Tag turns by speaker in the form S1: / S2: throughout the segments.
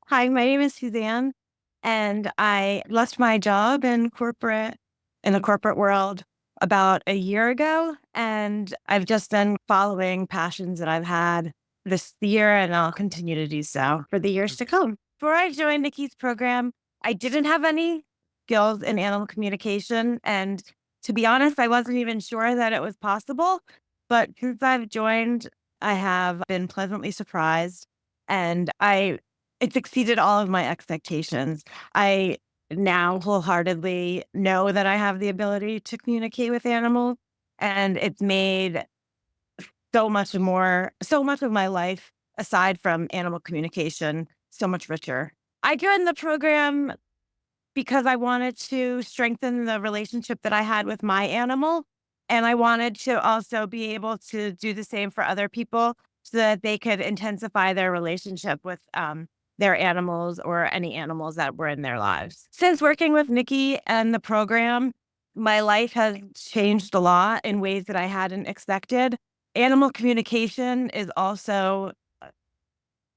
S1: Hi, my name is Suzanne, and I left my job in the corporate world about a year ago, and I've just been following passions that I've had this year, and I'll continue to do so for the years to come. Before I joined Nikki's program, I didn't have any skills in animal communication, and to be honest, I wasn't even sure that it was possible. But since I've joined, I have been pleasantly surprised, and I it's exceeded all of my expectations. I now wholeheartedly know that I have the ability to communicate with animals, and it's made so much of my life aside from animal communication so much richer. I joined the program because I wanted to strengthen the relationship that I had with my animal. And I wanted to also be able to do the same for other people so that they could intensify their relationship with their animals or any animals that were in their lives. Since working with Nikki and the program, my life has changed a lot in ways that I hadn't expected. Animal communication is also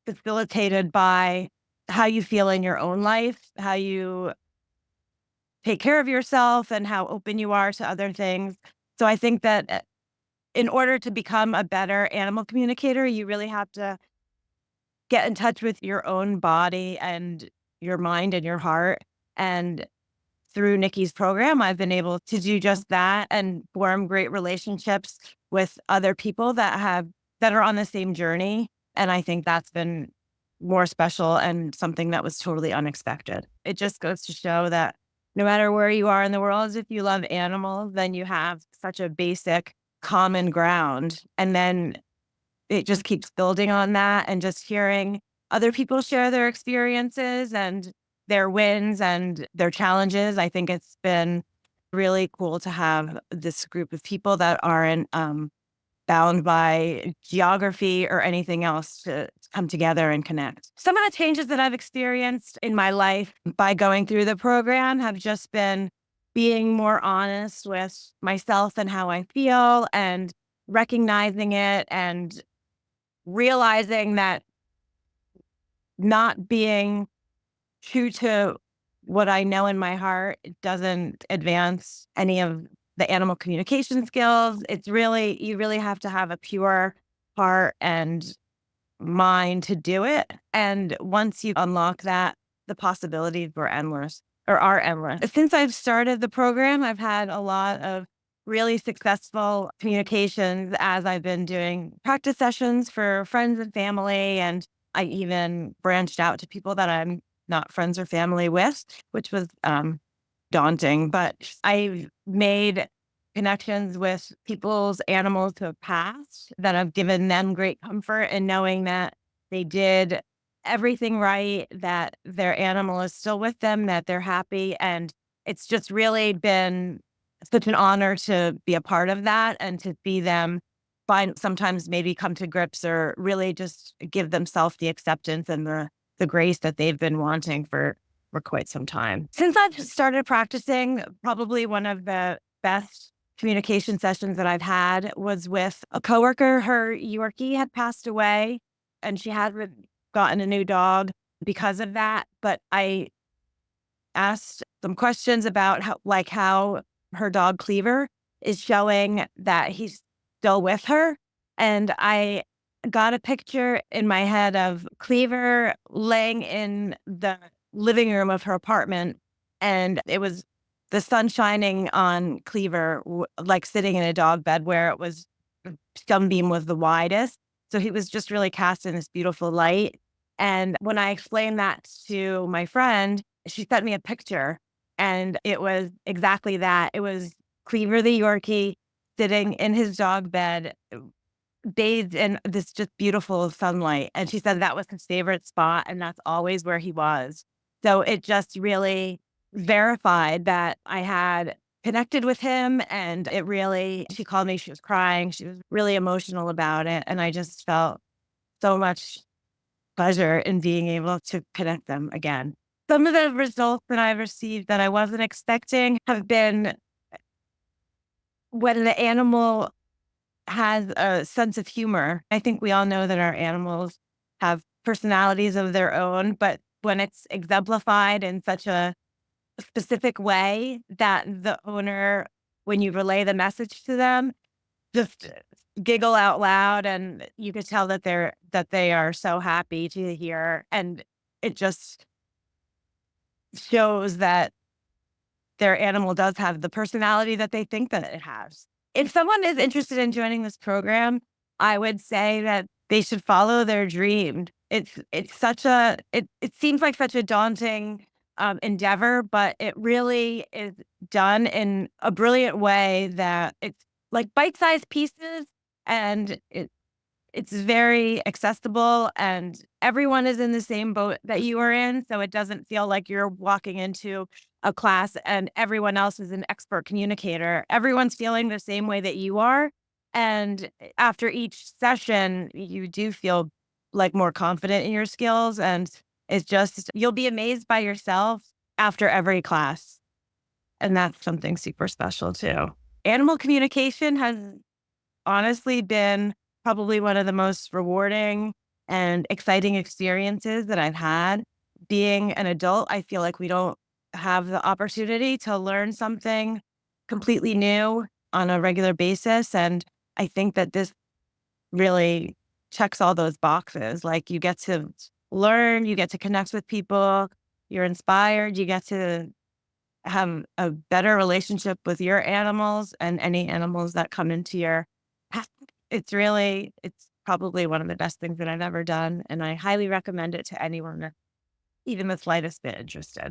S1: facilitated by how you feel in your own life, how you take care of yourself and how open you are to other things. So I think that in order to become a better animal communicator, you really have to get in touch with your own body and your mind and your heart. And through Nikki's program, I've been able to do just that and form great relationships with other people that are on the same journey. And I think that's been more special and something that was totally unexpected. It just goes to show that no matter where you are in the world, if you love animals, then you have such a basic common ground. And then it just keeps building on that and just hearing other people share their experiences and their wins and their challenges. I think it's been really cool to have this group of people that aren't bound by geography or anything else to come together and connect. Some of the changes that I've experienced in my life by going through the program have just been being more honest with myself and how I feel and recognizing it and realizing that not being true to what I know in my heart doesn't advance any of the animal communication skills. You really have to have a pure heart and mind to do it. And once you unlock that, the possibilities are endless. Since I've started the program, I've had a lot of really successful communications as I've been doing practice sessions for friends and family. And I even branched out to people that I'm not friends or family with, which was daunting. But I've made connections with people's animals who have passed that have given them great comfort in knowing that they did everything right, that their animal is still with them, that they're happy. And it's just really been such an honor to be a part of that and to see them find sometimes maybe come to grips or really just give themselves the acceptance and the grace that they've been wanting for quite some time. Since I've started practicing, probably one of the best communication sessions that I've had was with a coworker. Her Yorkie had passed away and she had gotten a new dog because of that. But I asked some questions about how her dog Cleaver is showing that he's still with her. And I got a picture in my head of Cleaver laying in the living room of her apartment. And it was the sun shining on Cleaver, like sitting in a dog bed where it was sunbeam was the widest. So he was just really cast in this beautiful light. And when I explained that to my friend, she sent me a picture and it was exactly that. It was Cleaver the Yorkie sitting in his dog bed, bathed in this just beautiful sunlight. And she said that was his favorite spot and that's always where he was. So it just really verified that I had connected with him and she called me, she was crying, she was really emotional about it. And I just felt so much pleasure in being able to connect them again. Some of the results that I've received that I wasn't expecting have been when the animal has a sense of humor. I think we all know that our animals have personalities of their own, but when it's exemplified in such a specific way that the owner, when you relay the message to them, just giggle out loud, and you could tell that they are so happy to hear, and it just shows that their animal does have the personality that they think that it has. If someone is interested in joining this program, I would say that they should follow their dream. It's such a it seems like such a daunting endeavor, but it really is done in a brilliant way that it's like bite-sized pieces, and it's very accessible, and everyone is in the same boat that you are in, so it doesn't feel like you're walking into a class and everyone else is an expert communicator. Everyone's feeling the same way that you are, and after each session, you do feel, like, more confident in your skills, and it's just you'll be amazed by yourself after every class, and that's something super special too. Animal communication has honestly been probably one of the most rewarding and exciting experiences that I've had. Being an adult, I feel like we don't have the opportunity to learn something completely new on a regular basis. And I think that this really checks all those boxes. Like you get to learn, you get to connect with people, you're inspired, you get to have a better relationship with your animals and any animals that come into your path. It's probably one of the best things that I've ever done, and I highly recommend it to anyone, even the slightest bit interested.